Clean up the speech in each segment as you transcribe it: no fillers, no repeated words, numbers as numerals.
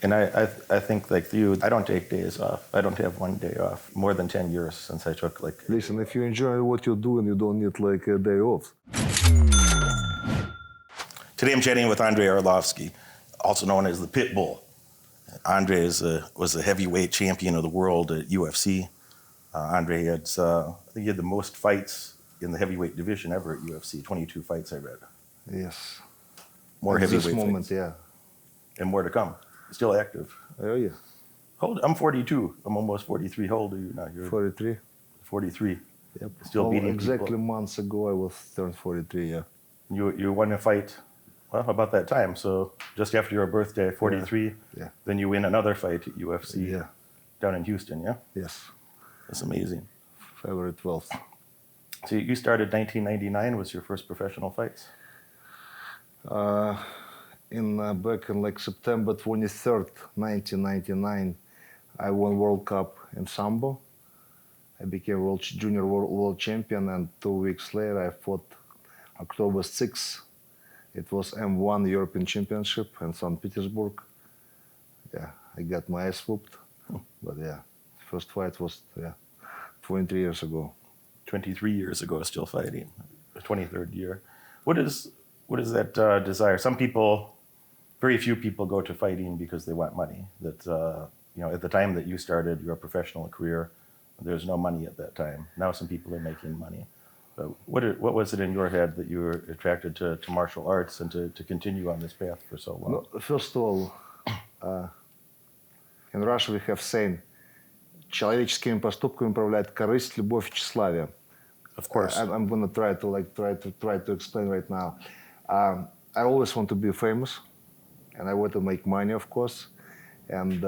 And I think like you, I don't take days off. I don't have one day off. More than 10 years since I took like... Listen, if you enjoy what you're doing, you don't need like a day off. Today I'm chatting with Andrei Arlovski, also known as the Pit Bull. Andrei was a heavyweight champion of the world at UFC. Andrei had, I think he had the most fights in the heavyweight division ever at UFC, 22 fights I read. Yes. More At heavyweight this moment, fights. yeah. And more to come. Still active. Oh, yeah. I'm 42. I'm almost 43. How old are you now? You're 43. 43. Yep. Still beating exactly people. months ago, I was turned 43, yeah. You won a fight, well, about that time. So just after your birthday, 43, Yeah. then you win another fight at UFC Yeah. down in Houston, yeah? Yes. That's amazing. February 12th. So you started 1999 was your first professional fights? Back in like September 23rd, 1999, I won World Cup in Sambo. I became junior world champion, and 2 weeks later I fought October 6th. It was M1 European Championship in St. Petersburg. Yeah, I got my ass whooped. But yeah, first fight was 23 years ago. 23 years ago, still fighting, the 23rd year. What is that desire? Some people, very few people go to fighting because they want money. That at the time that you started your professional career, there's no money at that time. Now some people are making money. But what was it in your head that you were attracted to martial arts and to continue on this path for so long? No, first of all, in Russia we have saying, человеческими поступками управляет корысть, любовь, тщеславие. Of course. I'm gonna try to explain right now. I always want to be famous, and I want to make money, of course. And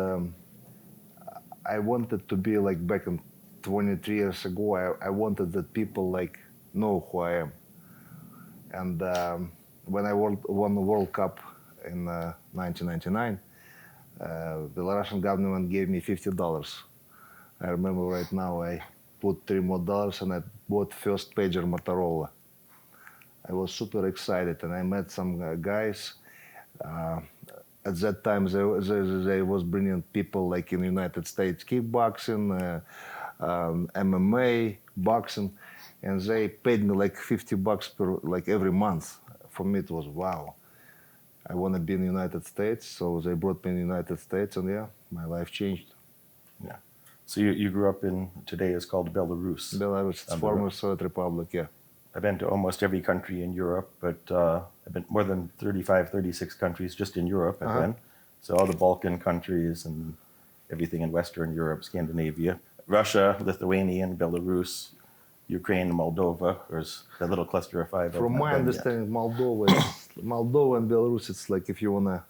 I wanted to be like back in 23 years ago. I wanted that people like know who I am. And when I won the World Cup in 1999, the Russian government gave me $50. I remember right now I put $3 more and I bought first pager Motorola. I was super excited, and I met some guys. At that time, they was bringing people like in the United States, kickboxing, MMA, boxing, and they paid me like $50 per like every month. For me, it was wow. I want to be in the United States, so they brought me in the United States, and yeah, my life changed. Yeah. So you grew up in, today is called Belarus. Belarus, it's former Soviet Republic, yeah. I've been to almost every country in Europe, but I've been more than 35, 36 countries just in Europe I've been. So all the Balkan countries and everything in Western Europe, Scandinavia, Russia, Lithuania, Belarus, Ukraine, Moldova. There's that little cluster of five. From my understanding, Moldova and Belarus, it's like if you want to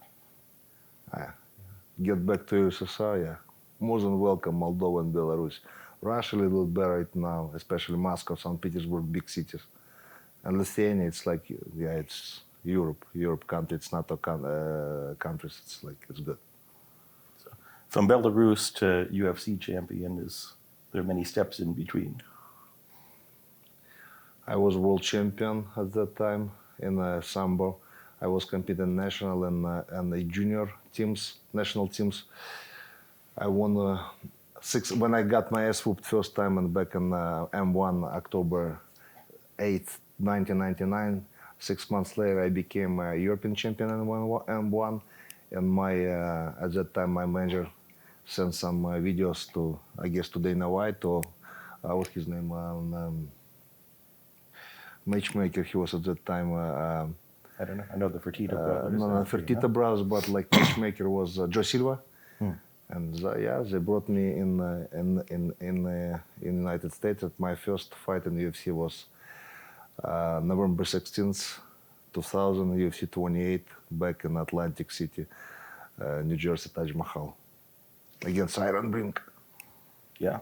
get back to USSR, yeah, more than welcome, Moldova and Belarus. Russia a little bit better right now, especially Moscow, St. Petersburg, big cities. And Lithuania, it's like, yeah, it's Europe country. It's not a countries. It's like, it's good. So, from Belarus to UFC champion, there are many steps in between? I was world champion at that time in Sambo. I was competing national and the junior teams, national teams. I won when I got my ass whooped first time and back in M1, October 8th, 1999. 6 months later, I became a European champion in M1. And at that time, my manager sent some videos to, I guess, to Dana White or what's his name? Matchmaker, he was at that time. I don't know. I know the Fertitta brothers. No, Fertitta brothers, but like matchmaker was Joe Silva. And they brought me in United States. My first fight in UFC was November 16th, 2000, UFC 28, back in Atlantic City, New Jersey, Taj Mahal, against Iron Brink. Yeah.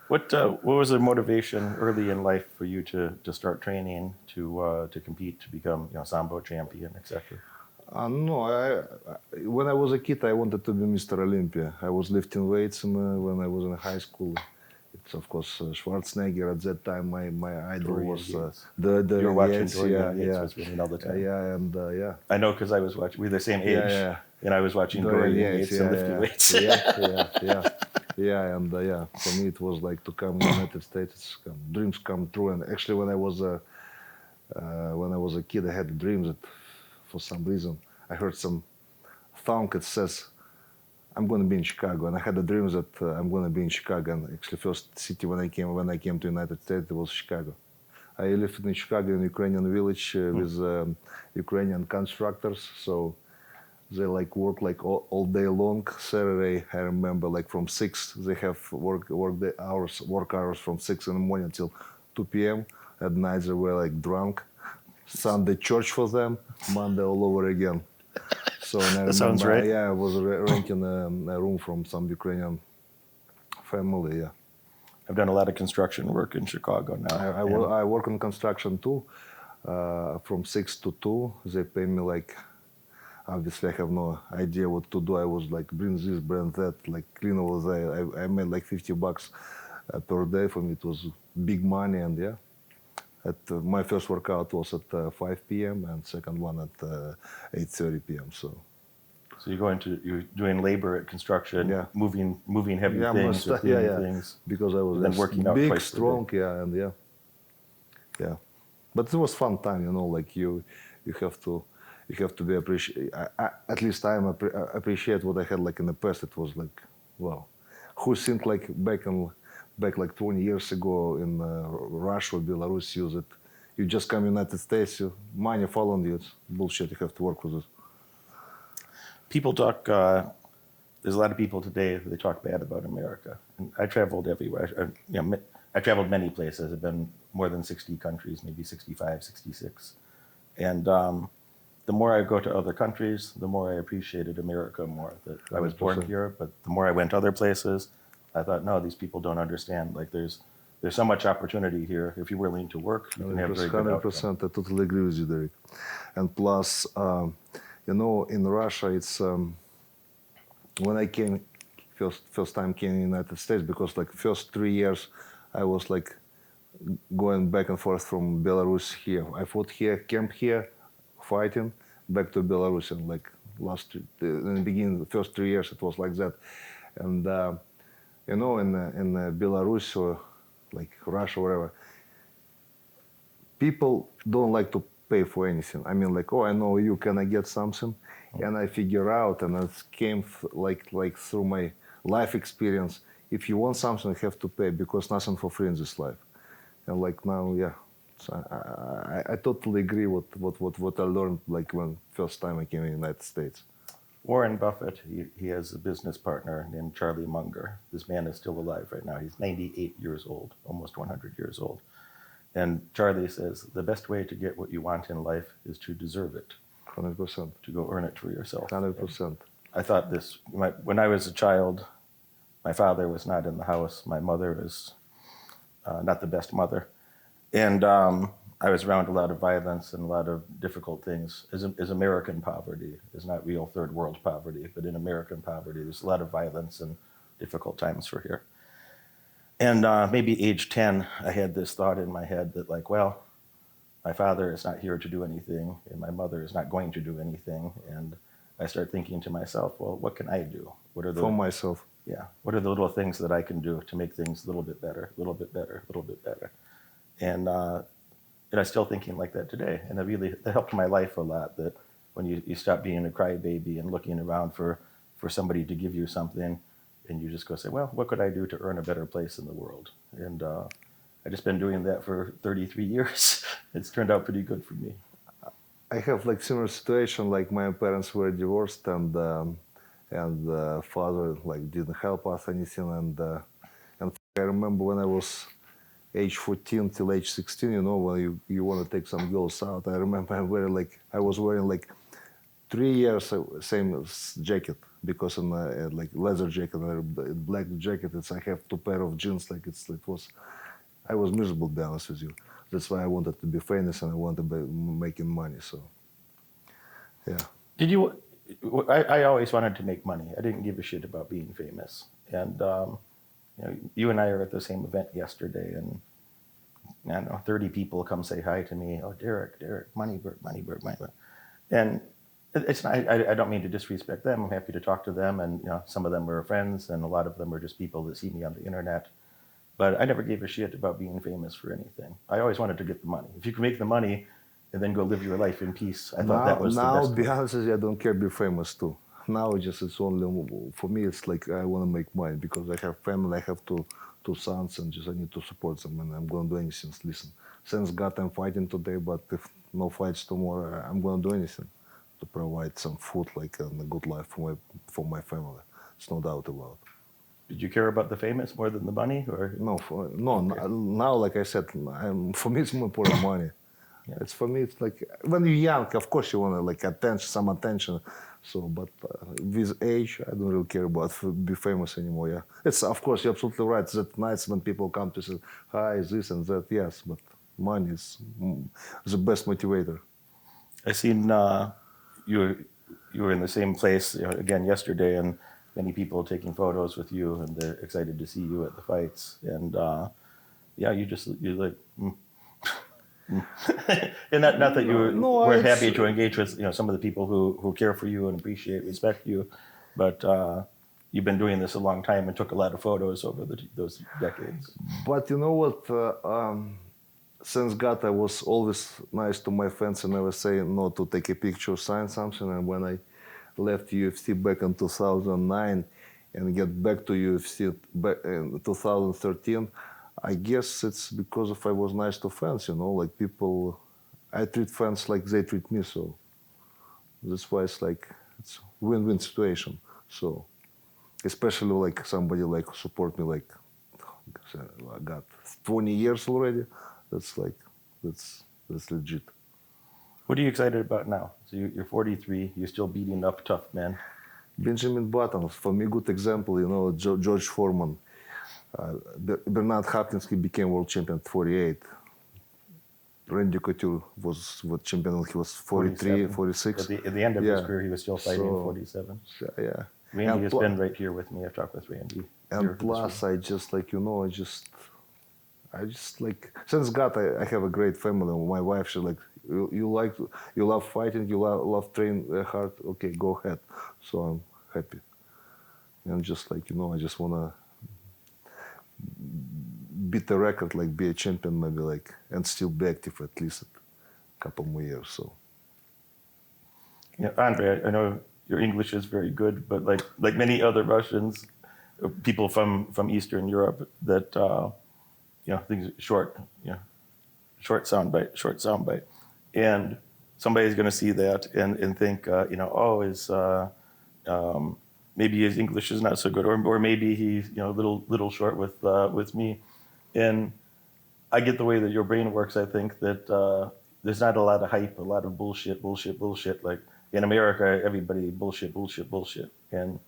What was the motivation early in life for you to start training, to compete, to become Sambo champion, etc.? No, when I was a kid, I wanted to be Mr. Olympia. I was lifting weights when I was in high school. It's of course Schwarzenegger. At that time, my idol was the you were watching Yates, Dorian Yates was winning all the time. Yeah, and I know because I was watching. We're the same age. Yeah. And I was watching Dorian Dorian Yates, Yates and lifting weights. Yeah. And yeah, for me it was like to come to the United States, dreams come true. And actually, when I was a kid, I had dreams that, for some reason, I heard some thunk. It says, "I'm going to be in Chicago," and I had the dreams that I'm going to be in Chicago. And actually, first city when I came to United States, it was Chicago. I lived in Chicago, in a Ukrainian village with Ukrainian constructors. So they like work like all day long. Saturday, I remember, like from 6, they have work hours from 6 in the morning until 2 p.m. At night, they were like drunk. Sunday church for them, Monday all over again. So and I That sounds remember, right. yeah, I was renting a room from some Ukrainian family. Yeah, I've done a lot of construction work in Chicago now. I work on construction too. From 6 to 2, they pay me like. Obviously, I have no idea what to do. I was like, bring this, bring that, like clean over there. I made like $50 per day. For me, it was big money. And yeah, my first workout was at 5 p.m. and second one at 8:30 p.m. So You're doing labor at construction, yeah, moving heavy yeah, things, or cleaning things, because I was and then working out big, twice per strong, day. yeah, and yeah. But it was fun time, like you have to be appreciate. At least I appreciate what I had like in the past. It was like, wow, who think like back like 20 years ago in Russia or Belarus, use it. You just come United States, money fall on you. It's bullshit. You have to work with it. People talk. There's a lot of people today. They talk bad about America. And I traveled everywhere. I traveled many places. I've been more than 60 countries, maybe 65, 66. And the more I go to other countries, the more I appreciated America more. That I was born 100%. here, but the more I went other places, I thought, no, these people don't understand. Like there's so much opportunity here. If you're willing to work, you can have very good outcome. 100%. I totally agree with you, Derek. And plus, in Russia, it's when I came first time came in the United States, because like first 3 years, I was like going back and forth from Belarus here. I fought here, camped here, fighting, back to Belarus, and like in the beginning, the first 3 years, it was like that. And in Belarus or like Russia, wherever, people don't like to pay for anything. I mean, like, oh, I know you, can I get something? And I figure out, and it came like through my life experience. If you want something, you have to pay, because nothing for free in this life. And like now, yeah. So I totally agree with what I learned like when first time I came in the United States. Warren Buffett, he has a business partner named Charlie Munger. This man is still alive right now. He's 98 years old, almost 100 years old. And Charlie says, the best way to get what you want in life is to deserve it. 100%. To go earn it for yourself. 100%. I thought this, when I was a child, my father was not in the house. My mother was not the best mother. And I was around a lot of violence and a lot of difficult things. As American poverty is not real third world poverty, but in American poverty, there's a lot of violence and difficult times for here. And maybe age 10, I had this thought in my head that like, well, my father is not here to do anything, and my mother is not going to do anything. And I start thinking to myself, well, what can I do? What are the, For myself. Yeah. What are the little things that I can do to make things a little bit better, a little bit better, a little bit better? And I'm still thinking like that today. And that helped my life a lot, that when you stop being a crybaby and looking around for somebody to give you something, and you just go say, well, what could I do to earn a better place in the world? And I've just been doing that for 33 years. It's turned out pretty good for me. I have like similar situation, like my parents were divorced, and father like didn't help us anything. And I remember when I was age 14 till age 16, when you want to take some girls out. I remember I was wearing like 3 years same jacket, because in like leather jacket, black jacket. I have 2 pair of jeans. Like I was miserable, to be honest with you. That's why I wanted to be famous, and I wanted to be making money. So, yeah. Did you? I always wanted to make money. I didn't give a shit about being famous. And you and I are at the same event yesterday, and I don't know, 30 people come say hi to me. Oh, Derek, Moneyberg. And It's not, I don't mean to disrespect them. I'm happy to talk to them, and some of them are friends, and a lot of them are just people that see me on the internet. But I never gave a shit about being famous for anything. I always wanted to get the money. If you can make the money and then go live your life in peace, I thought that was the best Be way. honest with you, I don't care be famous too. Now it's only for me. It's like I want to make money because I have family. I have two sons, and just I need to support them. And I'm gonna do anything. Listen, thanks God I'm fighting today, but if no fights tomorrow, I'm gonna do anything to provide some food, like and a good life for my family. It's no doubt about it. Did you care about the famous more than the money, or No, now, like I said, for me it's more important money. Yeah. It's for me. It's like when you're young, of course you want to like some attention. So, but with age, I don't really care about be famous anymore. Yeah, it's of course you're absolutely right. That nice when people come to say hi, this and that. Yes, but money is the best motivator. I seen you were in the same place again yesterday, and many people taking photos with you, and they're excited to see you at the fights. And yeah, you like. And not that you No, weren't it's happy to engage with some of the people who care for you and appreciate, respect you, but you've been doing this a long time and took a lot of photos over those decades. But you know what? Since God, I was always nice to my fans and never say no to take a picture, sign something. And when I left UFC back in 2009 and get back to UFC back in 2013, I guess it's because of I was nice to fans, like people, I treat fans like they treat me. So that's why it's win-win situation. So especially like somebody like who support me like I got 20 years already. That's like that's legit. What are you excited about now? So you're 43. You're still beating up tough men. Benjamin Button, for me, good example. George Foreman. Bernard Hopkins, he became world champion at 48. Randy Couture was champion when he was 43, 46. At the end of his career, he was still fighting at 47. Yeah. Randy has been right here with me. I've talked with Randy. And plus, I just like, since God, I have a great family. My wife, she's like, you love fighting, you love train hard. Okay, go ahead. So I'm happy. And just like, I just want to beat the record, like be a champion maybe, like, and still be active at least a couple more years. So. Yeah, Andrei, I know your English is very good, but like many other Russians, people from Eastern Europe, that things short soundbite, and somebody's going to see that and think, maybe his English is not so good, or maybe he's a little short with me, and I get the way that your brain works. I think that there's not a lot of hype, a lot of bullshit. Like in America, everybody bullshit, and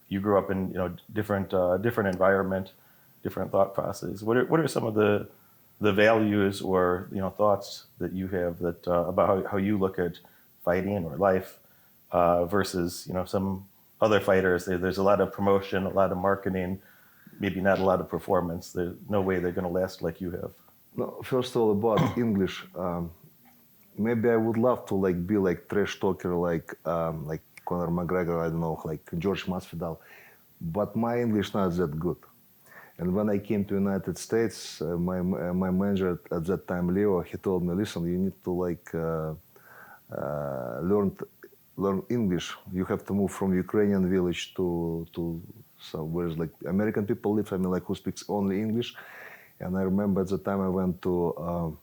you grew up in different environment, different thought process. What are some of the values or thoughts that you have that about how you look at fighting or life versus some other fighters? There's a lot of promotion, a lot of marketing, maybe not a lot of performance. There's no way they're going to last like you have. No, first of all, about English, maybe I would love to be like trash talker, like Conor McGregor, I don't know, like George Masvidal, but my English not that good. And when I came to United States, my manager at that time, Leo, he told me, listen, you need to learn English. You have to move from Ukrainian village to somewhere like American people live, who speaks only English. And I remember at the time I went to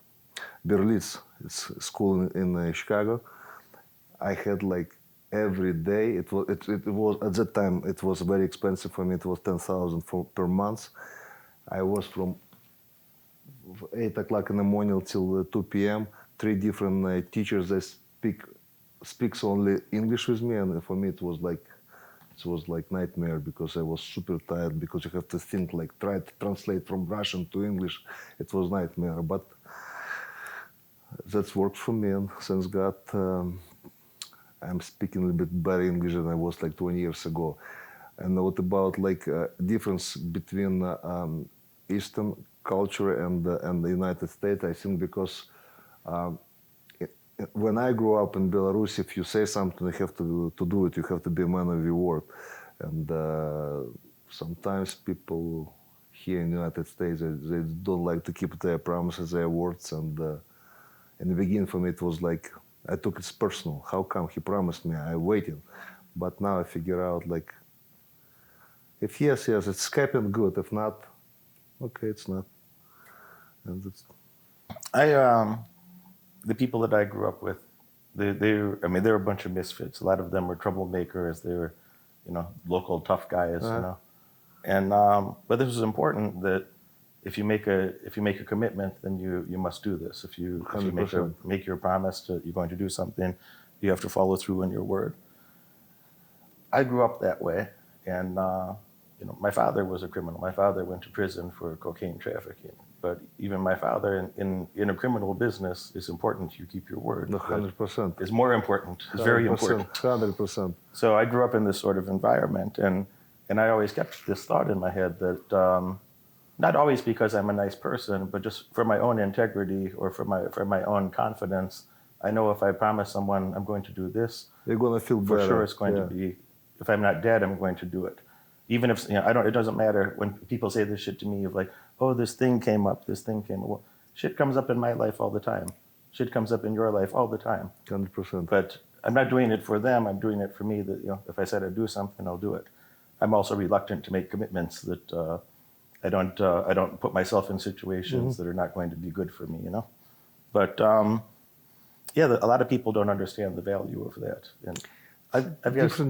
Berlitz, it's school in Chicago. I had every day. It was at that time it was very expensive for me. It was 10,000 per month. I was from 8 o'clock in the morning till 2 p.m. 3 different teachers that speaks only English with me, and for me it was like nightmare because I was super tired because you have to think try to translate from Russian to English. It was nightmare, but that's worked for me, and thanks God. I'm speaking a little bit better English than I was 20 years ago. And what about difference between Eastern culture and the United States? I think because when I grew up in Belarus, if you say something, you have to do it. You have to be a man of your word. And sometimes people here in the United States, they don't like to keep their promises, their words. And in the beginning, for me, it was like, I took it personal. How come he promised me? I waited. But now I figure out, like, if yes, it's happened, good. If not, okay, it's not. And it's... The people that I grew up with, they're a bunch of misfits. A lot of them were troublemakers. They were, local tough guys, And but this is important that if you make a commitment, then you must do this. If you make your promise that you're going to do something, you have to follow through on your word. I grew up that way, and my father was a criminal. My father went to prison for cocaine trafficking. But even my father, in a criminal business, it's important you keep your word. 100%. It's more important. It's very important. 100%. So I grew up in this sort of environment, and I always kept this thought in my head that not always because I'm a nice person, but just for my own integrity or for my own confidence, I know if I promise someone I'm going to do this, you're going to feel better. For sure, it's going to be. If I'm not dead, I'm going to do it. Even if it doesn't matter when people say this shit to me of like, oh, this thing came up. Well, shit comes up in my life all the time. Shit comes up in your life all the time. 100%. But I'm not doing it for them. I'm doing it for me. That if I said I'd do something, I'll do it. I'm also reluctant to make commitments that I don't put myself in situations that are not going to be good for me. But a lot of people don't understand the value of that. And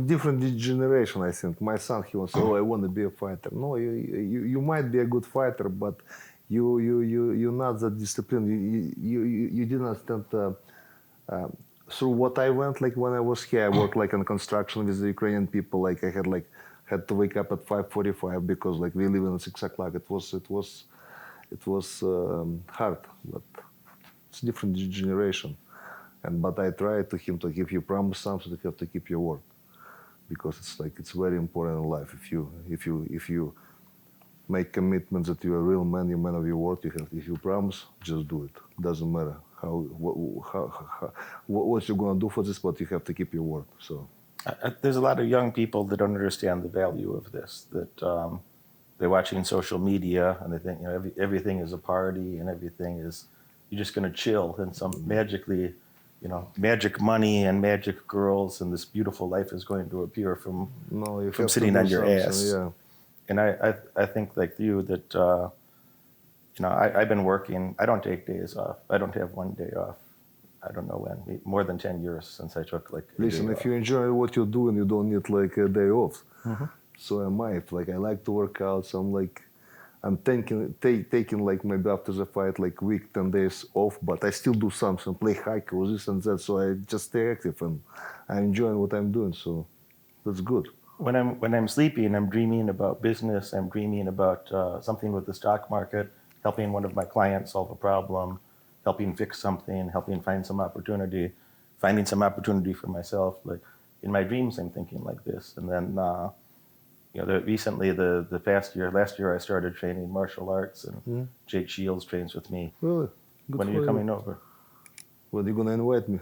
different generation, I think. My son, he wants, I want to be a fighter. No, you might be a good fighter, but you're not that disciplined. You didn't understand through what I went. Like when I was here, I worked like in construction with the Ukrainian people. Like I had to wake up at 5:45 because like we live in 6 o'clock. It was hard, but it's different generation. But I try to him to if you promise something, you have to keep your word, because it's very important in life. If you make commitments that you're a real man, you're a man of your word. If you promise, just do it. Doesn't matter what you're gonna do for this, but you have to keep your word. So there's a lot of young people that don't understand the value of this. That they're watching social media and they think everything is a party and everything is you're just gonna chill and some magically. Magic money and magic girls and this beautiful life is going to appear from sitting on your ass. Yeah. And I think like you that, I've been working. I don't take days off. I don't have one day off. I don't know when. More than 10 years since I took like a Listen, day if off. you enjoy what you're doing, you don't need like a day off. So am I. I like to work out. So I'm taking like maybe after the fight like week, 10 days off, but I still do something, play hockey or this and that. So I just stay active and I'm enjoying what I'm doing. So that's good. When I'm sleeping, I'm dreaming about business. I'm dreaming about something with the stock market, helping one of my clients solve a problem, helping fix something, helping find some opportunity, finding some opportunity for myself. Like in my dreams, I'm thinking like this, and then. Recently, last year, I started training martial arts, and Jake Shields trains with me. Really? Good. When are you coming over? When are you gonna invite me?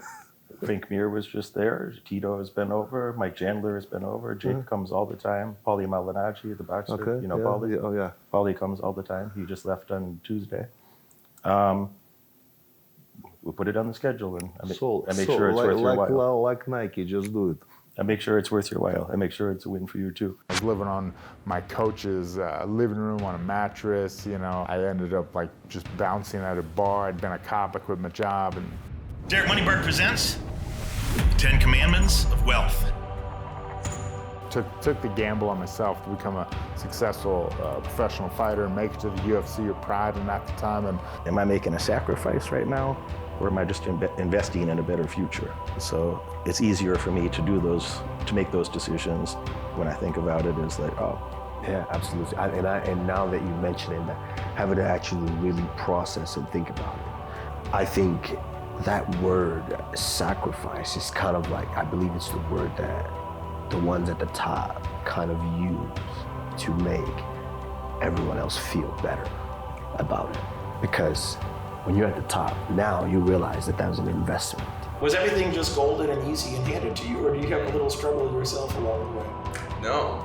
Frank Mir was just there. Tito has been over. Mike Chandler has been over. Jake comes all the time. Paulie Malignaggi, the boxer. Okay. Paulie? Yeah. Oh, yeah. Paulie comes all the time. He just left on Tuesday. We'll put it on the schedule and I make sure it's worth your while. Like Nike, just do it. I make sure it's worth your while. I make sure it's a win for you too. I was living on my coach's living room on a mattress. I ended up like just bouncing at a bar. I'd been a cop. I quit my job. And Derek Moneyberg presents 10 Commandments of Wealth. Took the gamble on myself to become a successful professional fighter and make it to the UFC or Pride. And at the time, am I making a sacrifice right now? Or am I just investing in a better future? So it's easier for me to make those decisions when I think about it as like, oh. Yeah, absolutely. And now that you mention it, having to actually really process and think about it, I think that word sacrifice is kind of like, I believe it's the word that the ones at the top kind of use to make everyone else feel better about it. Because when you're at the top, now you realize that was an investment. Was everything just golden and easy and handed to you, or do you have a little struggle yourself along the way? No.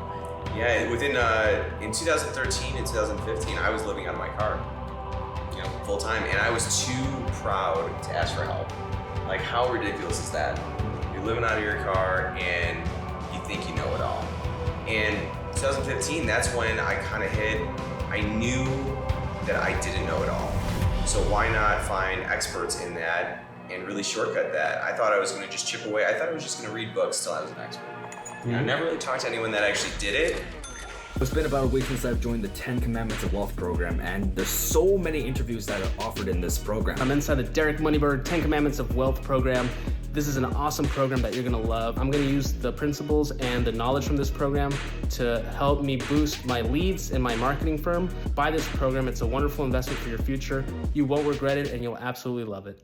Yeah, in 2013 and 2015, I was living out of my car, full time, and I was too proud to ask for help. Like, how ridiculous is that? You're living out of your car and you think you know it all. And 2015, that's when I kind of I knew that I didn't know it all. So why not find experts in that and really shortcut that? I thought I was going to just chip away. I thought I was just going to read books till I was an expert. I never really talked to anyone that actually did it. It's been about a week since I've joined the 10 Commandments of Wealth program, and there's so many interviews that are offered in this program. I'm inside the Derek Moneyberg 10 Commandments of Wealth program. This is an awesome program that you're gonna love. I'm gonna use the principles and the knowledge from this program to help me boost my leads in my marketing firm. Buy this program, it's a wonderful investment for your future. You won't regret it and you'll absolutely love it.